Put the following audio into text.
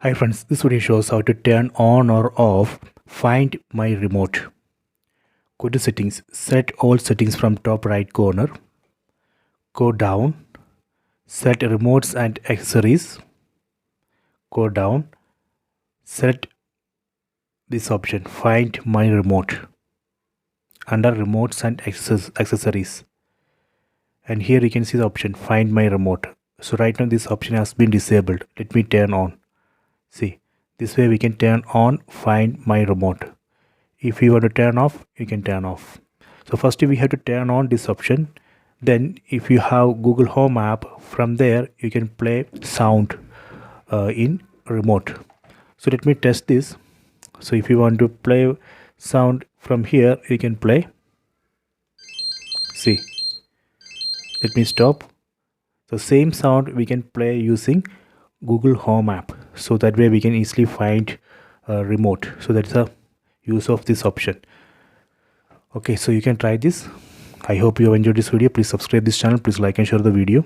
Hi friends, this video shows how to turn on or off Find My Remote. Go to settings, set all settings from top right corner. Go down, set remotes and accessories. Go down, set this option Find My Remote under remotes and accessories. And here you can see the option Find My Remote. So right now this option has been disabled. Let me turn on. See, this way we can turn on Find My Remote. If you want to turn off, you can turn off. So first we have to turn on this option. Then if you have Google Home app, from there you can play sound in remote. So let me test this. So if you want to play sound from here, you can play. See, let me stop. So same sound we can play using Google Home app, so that way we can easily find a remote. So that's the use of this option. Okay, so you can try this. I hope you have enjoyed this video. Please subscribe this channel. Please like and share the video.